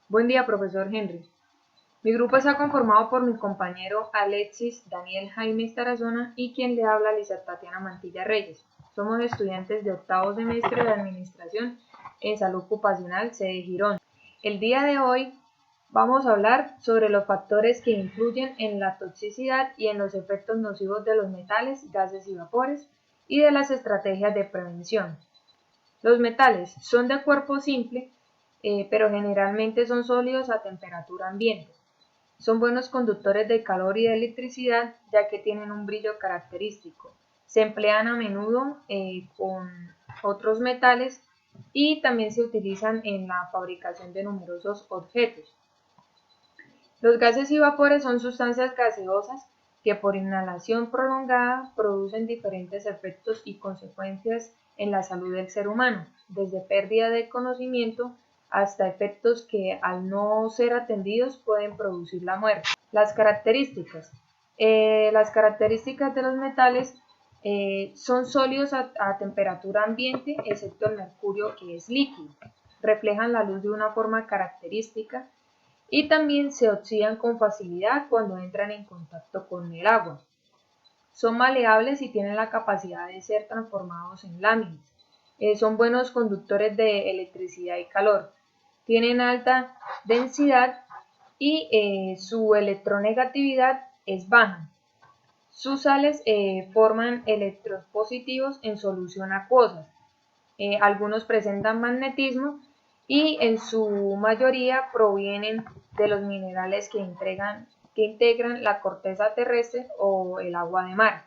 Buen día, profesor Henry. Mi grupo está conformado por mi compañero Alexis Daniel Jaime Tarazona y quien le habla Lisa Tatiana Mantilla Reyes. Somos estudiantes de octavo semestre de Administración en Salud Ocupacional, sede Girón. El día de hoy vamos a hablar sobre los factores que influyen en la toxicidad y en los efectos nocivos de los metales, gases y vapores y de las estrategias de prevención. Los metales son de cuerpo simple, pero generalmente son sólidos a temperatura ambiente. Son buenos conductores de calor y de electricidad, ya que tienen un brillo característico. Se emplean a menudo con otros metales y también se utilizan en la fabricación de numerosos objetos. Los gases y vapores son sustancias gaseosas que por inhalación prolongada producen diferentes efectos y consecuencias en la salud del ser humano, desde pérdida de conocimiento hasta efectos que al no ser atendidos pueden producir la muerte. Las características. Las características de los metales son sólidos a temperatura ambiente, excepto el mercurio que es líquido. Reflejan la luz de una forma característica y también se oxidan con facilidad cuando entran en contacto con el agua. Son maleables y tienen la capacidad de ser transformados en láminas. Son buenos conductores de electricidad y calor. Tienen alta densidad y su electronegatividad es baja. Sus sales forman electrones positivos en solución acuosa. Algunos presentan magnetismo y en su mayoría provienen de los minerales que integran la corteza terrestre o el agua de mar.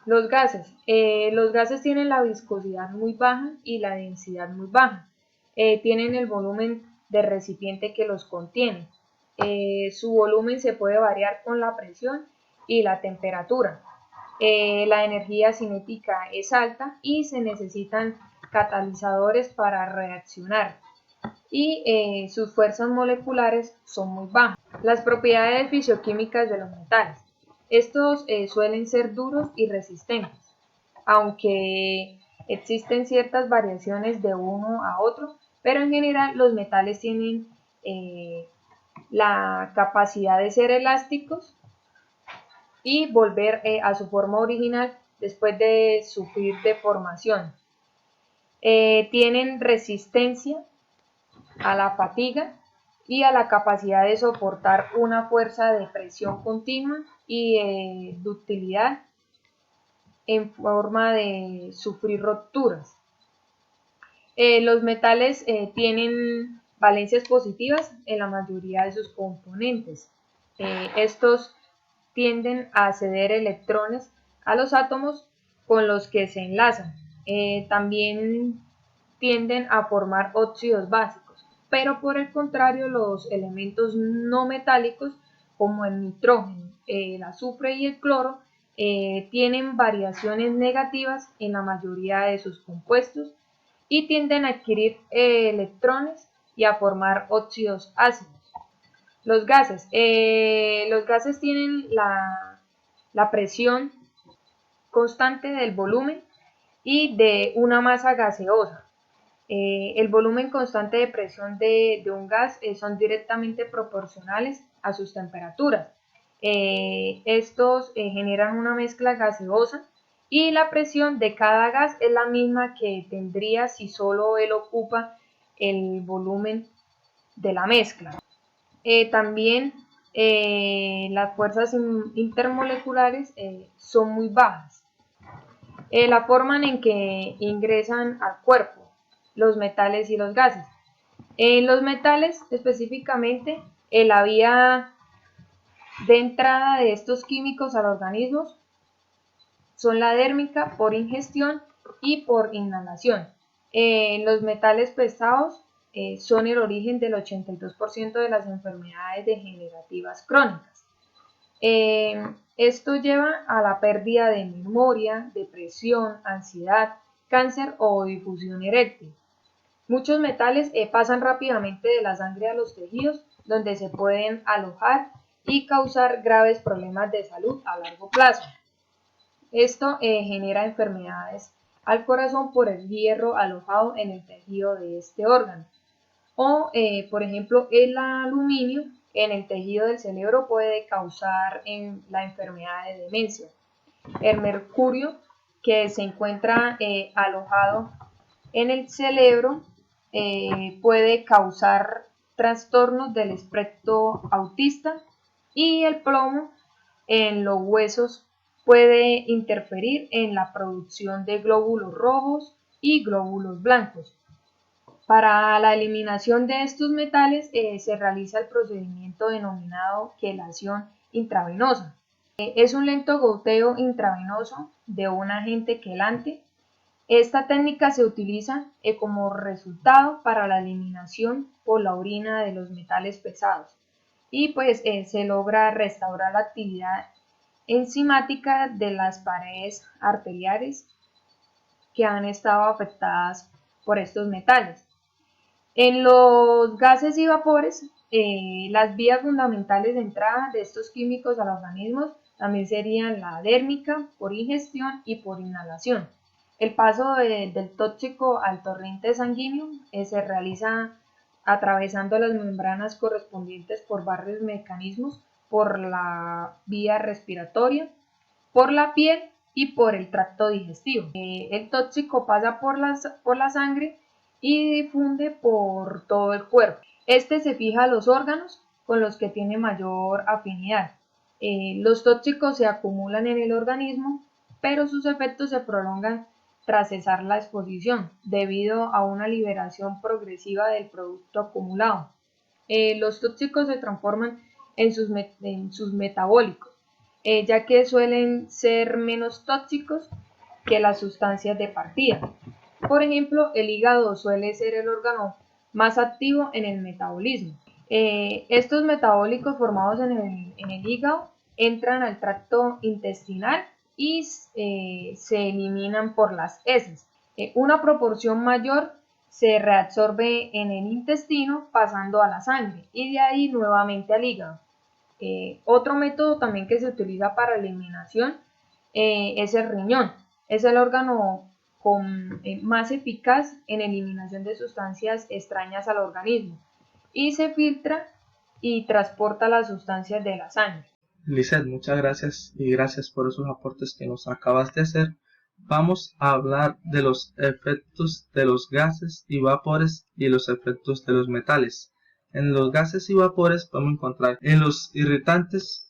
Los gases. Los gases tienen la viscosidad muy baja y la densidad muy baja. Tienen el volumen del recipiente que los contiene. Su volumen se puede variar con la presión y la temperatura. La energía cinética es alta y se necesitan catalizadores para reaccionar y sus fuerzas moleculares son muy bajas. Las propiedades fisioquímicas de los metales. Estos suelen ser duros y resistentes, aunque existen ciertas variaciones de uno a otro, pero en general los metales tienen la capacidad de ser elásticos y volver a su forma original después de sufrir deformación. Tienen resistencia a la fatiga y a la capacidad de soportar una fuerza de presión continua y ductilidad en forma de sufrir rupturas. Los metales tienen valencias positivas en la mayoría de sus componentes. Estos tienden a ceder electrones a los átomos con los que se enlazan. También tienden a formar óxidos básicos, pero por el contrario los elementos no metálicos como el nitrógeno, el azufre y el cloro tienen variaciones negativas en la mayoría de sus compuestos y tienden a adquirir electrones y a formar óxidos ácidos. Los gases. Los gases tienen la presión constante del volumen y de una masa gaseosa. El volumen constante de presión de un gas son directamente proporcionales a sus temperaturas. Estos generan una mezcla gaseosa y la presión de cada gas es la misma que tendría si solo él ocupa el volumen de la mezcla. También las fuerzas intermoleculares son muy bajas. La forma en que ingresan al cuerpo los metales y los gases. En los metales específicamente, la vía de entrada de estos químicos al organismo son la dérmica por ingestión y por inhalación. Los metales pesados son el origen del 82% de las enfermedades degenerativas crónicas. Esto lleva a la pérdida de memoria, depresión, ansiedad, cáncer o difusión eréctil. Muchos metales pasan rápidamente de la sangre a los tejidos, donde se pueden alojar y causar graves problemas de salud a largo plazo. Esto genera enfermedades al corazón por el hierro alojado en el tejido de este órgano. O, por ejemplo, el aluminio en el tejido del cerebro puede causar la enfermedad de demencia. El mercurio, que se encuentra alojado en el cerebro, puede causar trastornos del espectro autista, y el plomo en los huesos puede interferir en la producción de glóbulos rojos y glóbulos blancos. Para la eliminación de estos metales se realiza el procedimiento denominado quelación intravenosa. Es un lento goteo intravenoso de un agente quelante. Esta técnica se utiliza como resultado para la eliminación por la orina de los metales pesados, y pues se logra restaurar la actividad enzimática de las paredes arteriales que han estado afectadas por estos metales. En los gases y vapores, las vías fundamentales de entrada de estos químicos al organismo también serían la dérmica, por ingestión y por inhalación. El paso del tóxico al torrente sanguíneo se realiza atravesando las membranas correspondientes por varios mecanismos, por la vía respiratoria, por la piel y por el tracto digestivo. El tóxico pasa por la sangre y difunde por todo el cuerpo. Este se fija a los órganos con los que tiene mayor afinidad. Los tóxicos se acumulan en el organismo, pero sus efectos se prolongan tras cesar la exposición, debido a una liberación progresiva del producto acumulado. Los tóxicos se transforman en sus metabólicos, ya que suelen ser menos tóxicos que las sustancias de partida. Por ejemplo, el hígado suele ser el órgano más activo en el metabolismo. Estos metabólicos formados en el hígado entran al tracto intestinal y se eliminan por las heces. Una proporción mayor se reabsorbe en el intestino pasando a la sangre y de ahí nuevamente al hígado. Otro método también que se utiliza para eliminación es el riñón. Es el órgano más eficaz en eliminación de sustancias extrañas al organismo y se filtra y transporta las sustancias de la sangre. Lizeth, muchas gracias y gracias por esos aportes que nos acabas de hacer. Vamos a hablar de los efectos de los gases y vapores y los efectos de los metales. En los gases y vapores podemos encontrar en los irritantes,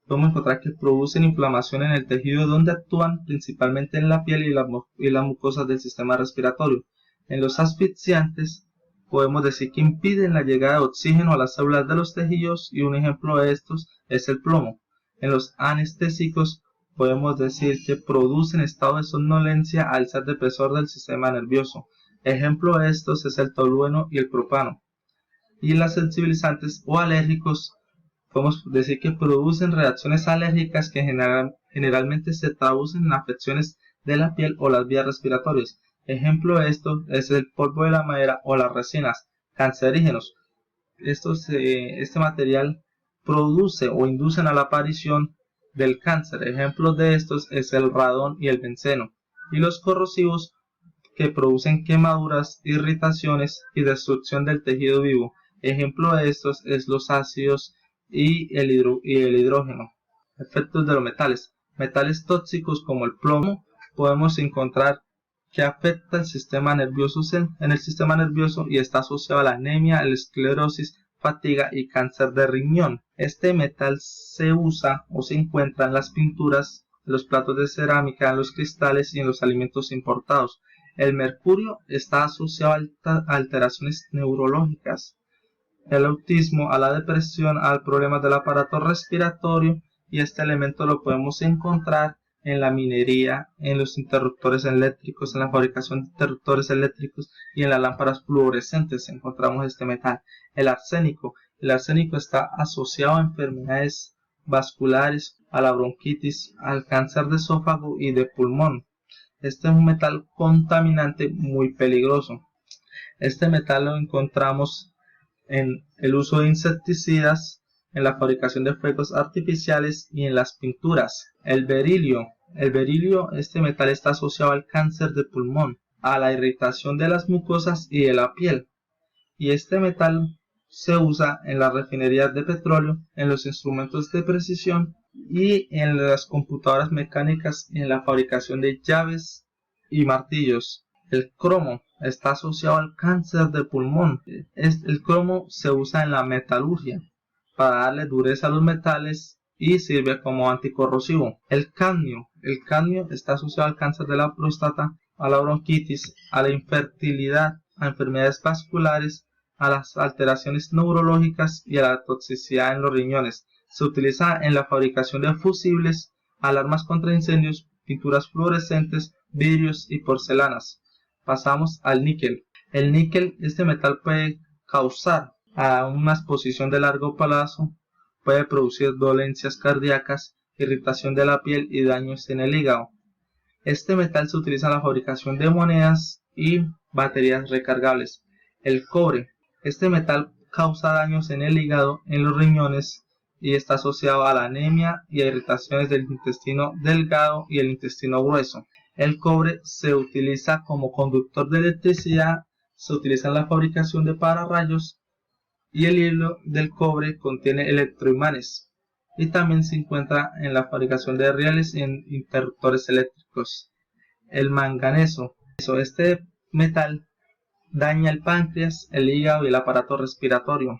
podemos encontrar que producen inflamación en el tejido donde actúan principalmente en la piel y las mucosas del sistema respiratorio. En los asfixiantes podemos decir que impiden la llegada de oxígeno a las células de los tejidos, y un ejemplo de estos es el plomo. En los anestésicos podemos decir que producen estado de somnolencia al ser depresor del sistema nervioso. Ejemplo de estos es el tolueno y el propano. Y en los sensibilizantes o alérgicos podemos decir que producen reacciones alérgicas que generalmente se traducen en afecciones de la piel o las vías respiratorias. Ejemplo de esto es el polvo de la madera o las resinas cancerígenos. Este material produce o inducen a la aparición del cáncer. Ejemplos de estos es el radón y el benceno. Y los corrosivos, que producen quemaduras, irritaciones y destrucción del tejido vivo. Ejemplo de estos es los ácidos y el hidrógeno. Efectos de los metales. Metales tóxicos como el plomo podemos encontrar que afecta el sistema nervioso en el sistema nervioso y está asociado a la anemia, la esclerosis, fatiga y cáncer de riñón. Este metal se usa o se encuentra en las pinturas, en los platos de cerámica, en los cristales y en los alimentos importados. El mercurio está asociado a alteraciones neurológicas, el autismo, a la depresión, al problema del aparato respiratorio, y este elemento lo podemos encontrar en la minería, en los interruptores eléctricos, en la fabricación de interruptores eléctricos y en las lámparas fluorescentes encontramos este metal. El arsénico está asociado a enfermedades vasculares, a la bronquitis, al cáncer de esófago y de pulmón. Este es un metal contaminante muy peligroso. Este metal lo encontramos en el uso de insecticidas, en la fabricación de fuegos artificiales y en las pinturas. El berilio, este metal está asociado al cáncer de pulmón, a la irritación de las mucosas y de la piel. y este metal se usa en las refinerías de petróleo, en los instrumentos de precisión y en las computadoras mecánicas y en la fabricación de llaves y martillos. El cromo está asociado al cáncer de pulmón. El cromo se usa en la metalurgia para darle dureza a los metales y sirve como anticorrosivo. El cadmio está asociado al cáncer de la próstata, a la bronquitis, a la infertilidad, a enfermedades vasculares, a las alteraciones neurológicas y a la toxicidad en los riñones. Se utiliza en la fabricación de fusibles, alarmas contra incendios, pinturas fluorescentes, vidrios y porcelanas. Pasamos al níquel. El níquel, este metal puede causar a una exposición de largo plazo, puede producir dolencias cardíacas, irritación de la piel y daños en el hígado. Este metal se utiliza en la fabricación de monedas y baterías recargables. El cobre. Este metal causa daños en el hígado, en los riñones y está asociado a la anemia y a irritaciones del intestino delgado y el intestino grueso. El cobre se utiliza como conductor de electricidad, se utiliza en la fabricación de pararrayos y el hilo del cobre contiene electroimanes y también se encuentra en la fabricación de rieles en interruptores eléctricos. El manganeso. Este metal daña el páncreas, el hígado y el aparato respiratorio,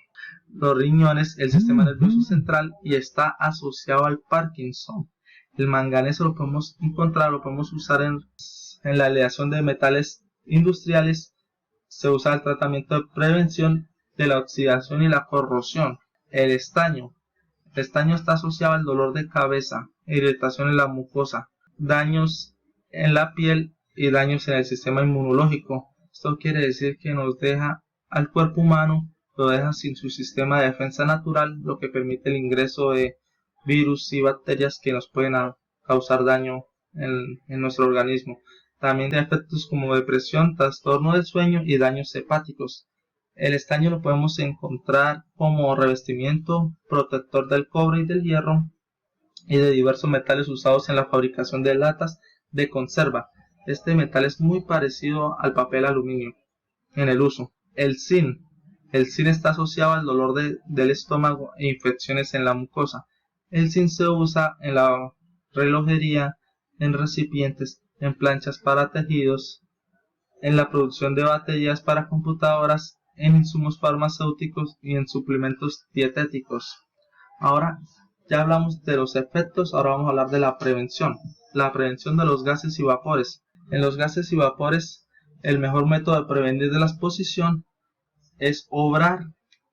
los riñones, el sistema nervioso central y está asociado al Parkinson. El manganeso lo podemos encontrar, lo podemos usar en la aleación de metales industriales. Se usa el tratamiento de prevención de la oxidación y la corrosión. El estaño. El estaño está asociado al dolor de cabeza, irritación en la mucosa, daños en la piel y daños en el sistema inmunológico. Esto quiere decir que nos deja al cuerpo humano, lo deja sin su sistema de defensa natural, lo que permite el ingreso de virus y bacterias que nos pueden causar daño en nuestro organismo. También tiene efectos como depresión, trastorno del sueño y daños hepáticos. El estaño lo podemos encontrar como revestimiento protector del cobre y del hierro y de diversos metales usados en la fabricación de latas de conserva. Este metal es muy parecido al papel aluminio en el uso. El zinc. El zinc está asociado al dolor del estómago e infecciones en la mucosa. El zinc se usa en la relojería, en recipientes, en planchas para tejidos, en la producción de baterías para computadoras, en insumos farmacéuticos y en suplementos dietéticos. Ahora ya hablamos de los efectos, ahora vamos a hablar de la prevención. La prevención de los gases y vapores. En los gases y vapores, el mejor método de prevenir de la exposición es obrar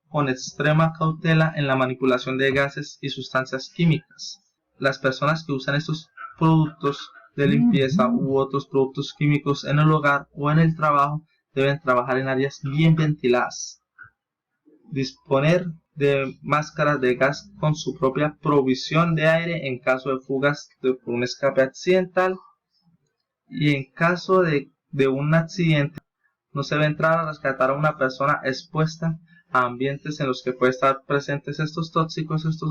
con extrema cautela en la manipulación de gases y sustancias químicas. Las personas que usan estos productos de limpieza u otros productos químicos en el hogar o en el trabajo deben trabajar en áreas bien ventiladas. Disponer de máscaras de gas con su propia provisión de aire en caso de fugas por un escape accidental, y en caso de un accidente no se debe entrar a rescatar a una persona expuesta a ambientes en los que pueden estar presentes estos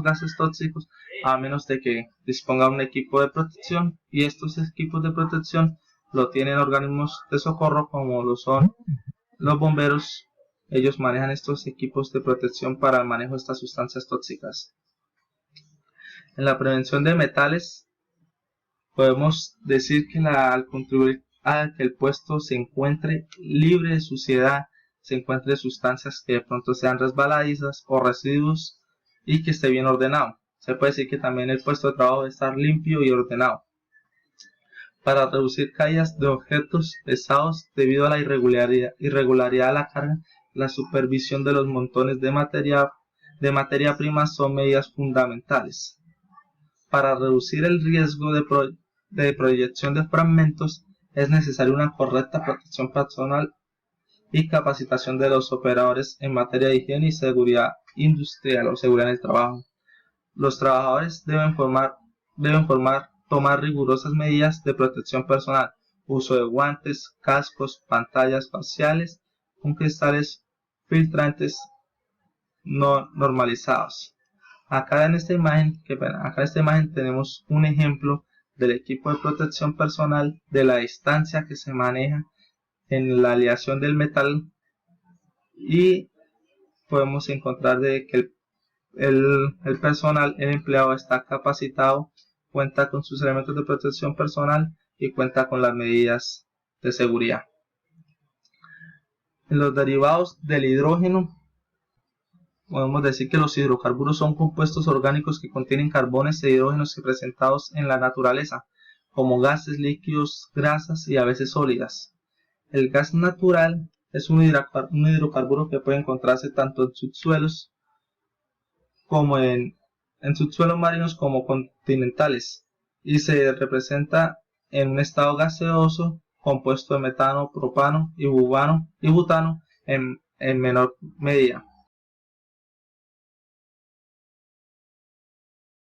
gases tóxicos, a menos de que disponga de un equipo de protección, y estos equipos de protección lo tienen organismos de socorro como lo son los bomberos. Ellos manejan estos equipos de protección para el manejo de estas sustancias tóxicas. En la prevención de metales, podemos decir que al contribuir a que el puesto se encuentre libre de suciedad, se encuentre sustancias que de pronto sean resbaladizas o residuos y que esté bien ordenado. Se puede decir que también el puesto de trabajo debe estar limpio y ordenado. Para reducir caídas de objetos pesados debido a la irregularidad de la carga, la supervisión de los montones de materia prima son medidas fundamentales. Para reducir el riesgo de proyección de fragmentos, es necesaria una correcta protección personal y capacitación de los operadores en materia de higiene y seguridad industrial o seguridad en el trabajo. Los trabajadores deben tomar rigurosas medidas de protección personal, uso de guantes, cascos, pantallas faciales con cristales filtrantes no normalizados. Acá en esta imagen tenemos un ejemplo del equipo de protección personal, de la distancia que se maneja en la aleación del metal y podemos encontrar de que el personal, el empleado está capacitado, cuenta con sus elementos de protección personal y cuenta con las medidas de seguridad. En los derivados del hidrógeno, podemos decir que los hidrocarburos son compuestos orgánicos que contienen carbones e hidrógenos presentados en la naturaleza, como gases, líquidos, grasas y a veces sólidas. El gas natural es un hidrocarburo que puede encontrarse tanto en subsuelos como en subsuelos marinos como continentales, y se representa en un estado gaseoso compuesto de metano, propano y butano en menor medida.